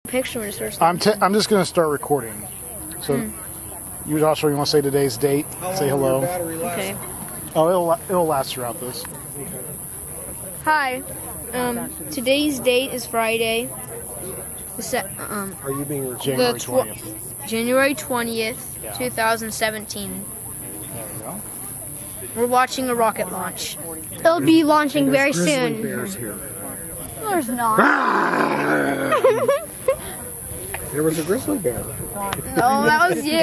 pictures or I'm something. just going to start recording. So, you, Joshua, you want to say today's date? Say hello. Okay. Oh, it'll last throughout this. Hi. Today's date is Friday. Are you being January 20th. January 20th, 2017. There we go. We're watching a rocket launch. It'll be launching very grizzly soon. bears here. There's not. There was a grizzly bear. Oh, that was you.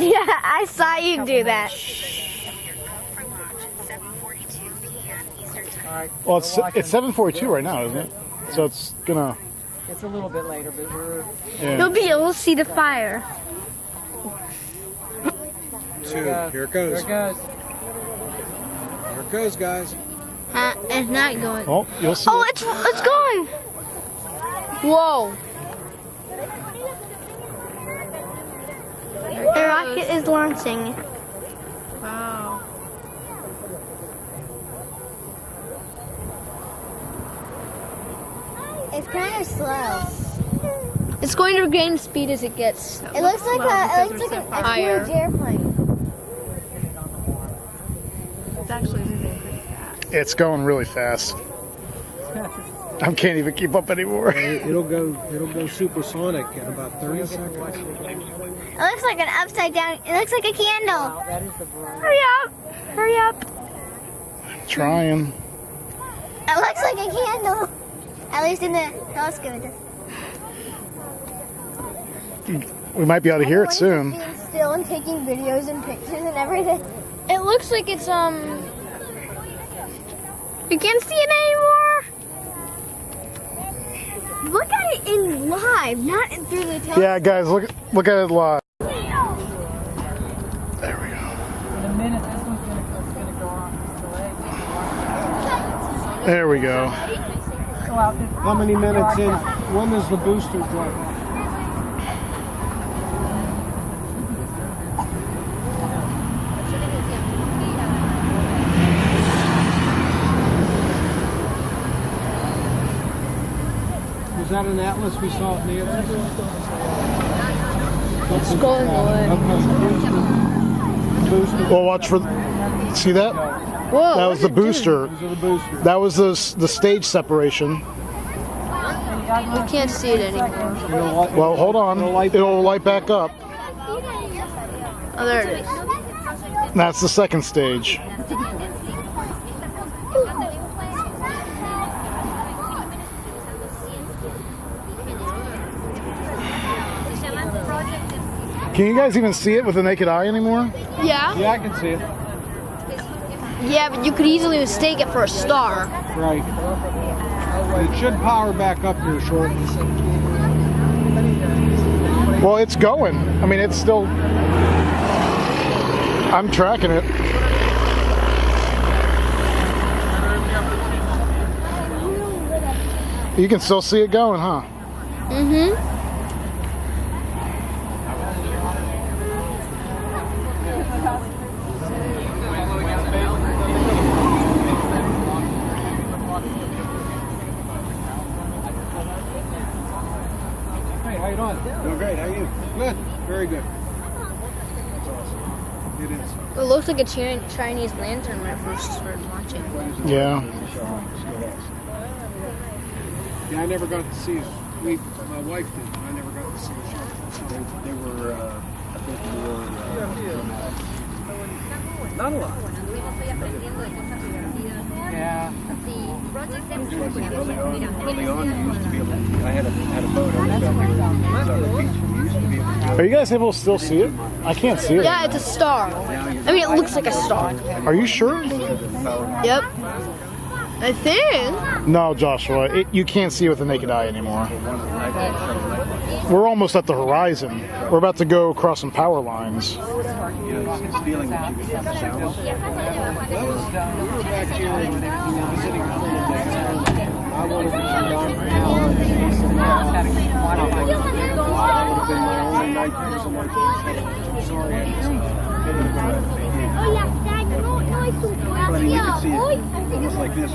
Yeah, I saw you do that. Well, it's 7:42 right now, isn't it? So it's gonna. It's a little bit later, but we're... Yeah. You'll be able to see the fire. Here it goes. There it goes. Here it goes, guys. It's not going. Oh, you'll see. Oh, it's going. Whoa. The rocket is launching. Wow. It's kind of slow. It's going to gain speed as it gets. It looks like slow a because we're so a higher. huge airplane. It's actually moving pretty fast. It's going really fast. I can't even keep up anymore. It'll go supersonic in about 30 seconds. It looks like an upside down. It looks like a candle. That is the bright. Hurry up! Hurry up! Trying. It looks like a candle. At least in the telescope. It does. We might be able to hear it soon. Everyone is being still and taking videos and pictures and everything. It looks like it's You can't see it anymore. Look at it in live, not in through the telescope. Yeah, guys, look at it live. There we go. In a minute, this one's gonna go on. There we go. Go out this How many minutes in? When does the booster drop? Was that an Atlas we saw at Nancy's? It's going away. Booster. Well, watch for. See that? Whoa. That was the booster. Those are the boosters. That was the stage separation. You can't see it anymore. Well, hold on. It'll light back up. Oh, there it is. That's the second stage. Can you guys even see it with the naked eye anymore? Yeah. Yeah, I can see it. Yeah, but you could easily mistake it for a star. Right. It should power back up here shortly. Well, it's going. I mean, it's still. I'm tracking it. You can still see it going, huh? Mm-hmm. Hey, how you doing? Doing great. How are you? Good. Very good. That's awesome. It is. It looks like a Chinese lantern when I first started watching. Yeah. Yeah, I never got to see it. My wife did. I never got to see the show. They were, I think, more dramatic. Not a lot. Yeah. Early on, you used to be able to, I had a boat on the beach. You used to be able to Are you guys able to still see it? I can't see it. Yeah, it's a star. I mean, it looks like a star. Are you sure? Yep. I think. No, Joshua. You can't see it with the naked eye anymore. We're almost at the horizon. We're about to go across some power lines. It's feeling that you could have the sound. We were back here and visiting the I wanted to come down for an hour. That would have been my only night because I'm like, sorry, I just but you can see it almost like this.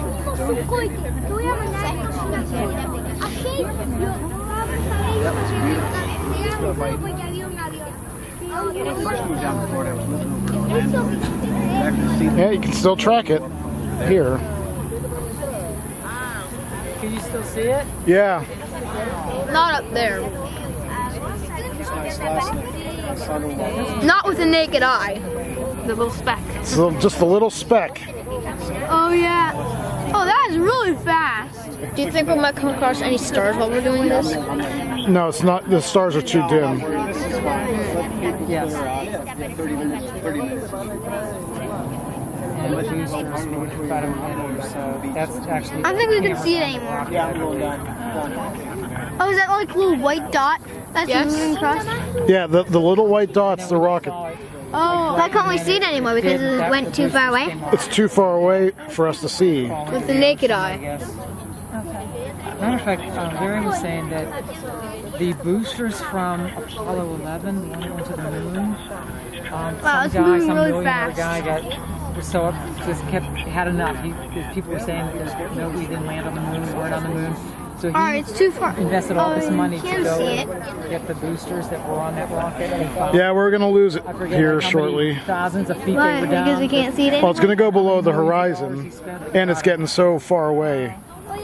That was beautiful. When I first moved down to Florida, I was living over in Orlando. Back to see Yeah, you can still track it here. Can you still see it? Yeah. Not up there. It's nice last night. I saw the Not with the naked eye. The little speck. So just a little speck. Oh yeah. Oh, that is really fast. Do you think we might come across any stars while we're doing this? No, it's not. The stars are too dim. This is fine. Let people Yes. clear out. 30 minutes. 30 minutes. And the boosters about a minute or so. That's actually. I don't think we can see it anymore. Yeah, I'm going down. Oh, is that like a little white dot that's Yes. moving across? Yeah, the little white dot's the rocket. Oh, why can't we see it anymore because it went too far away? It's too far away for us to see. With the naked I eye. guess. Matter of fact, Barry was saying that the boosters from Apollo 11, the one that went to the moon, Wow, it's some moving really millionaire fast. guy was so up, just had enough. People were saying that we didn't land on the moon, we weren't on the moon. So he Alright, it's too far. invested all this Oh, you money to can go see it. get the boosters that were on that rocket. And he found, Yeah, we're gonna lose it I forget here like how shortly. many thousands of feet Why? they were down. Because we can't see it Well, anymore? it's gonna go below the horizon, and it's getting so far away. I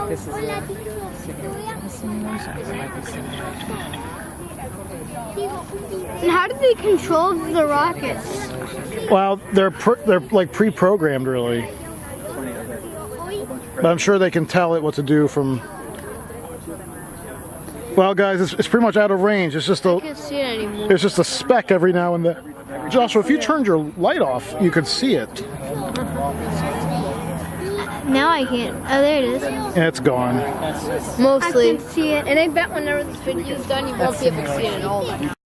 think this is a simulation. This might be simulation. And how do they control the rockets? Well, they're like pre-programmed, really. But I'm sure they can tell it what to do from. Well, guys, it's pretty much out of range. It's just I a can't see it anymore. it's just a speck every now and then. Joshua, if you turned your light off, you could see it. Now I can't. Oh, there it is. And it's gone. Mostly. I can see it. And I bet whenever this video is done, you won't be able to see it at all.